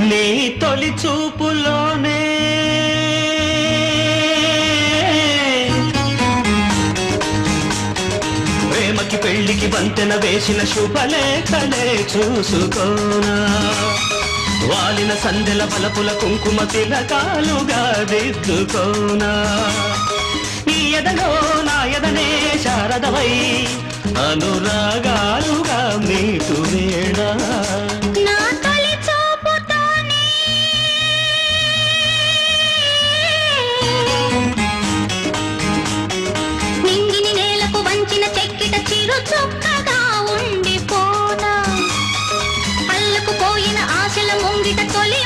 నీ తొలి చూపులోనే ప్రేమకి పెళ్లికి వంతెన వేసిన శుభలేఖలే చూసుకోనా వాలిన సందెల బలపుల కుంకుమ తిలకాలుగా దిద్దుకోనా ఈ ఎదలో నా ఎదనే శారదవై అనురాగాలుగా మీటు వేళ నింగిని నేలకు వంచిన చెక్కిట చిరు చొక్కగా ఉండిపోనా అల్లకు పోయిన ఆశల ముంగిట తొలి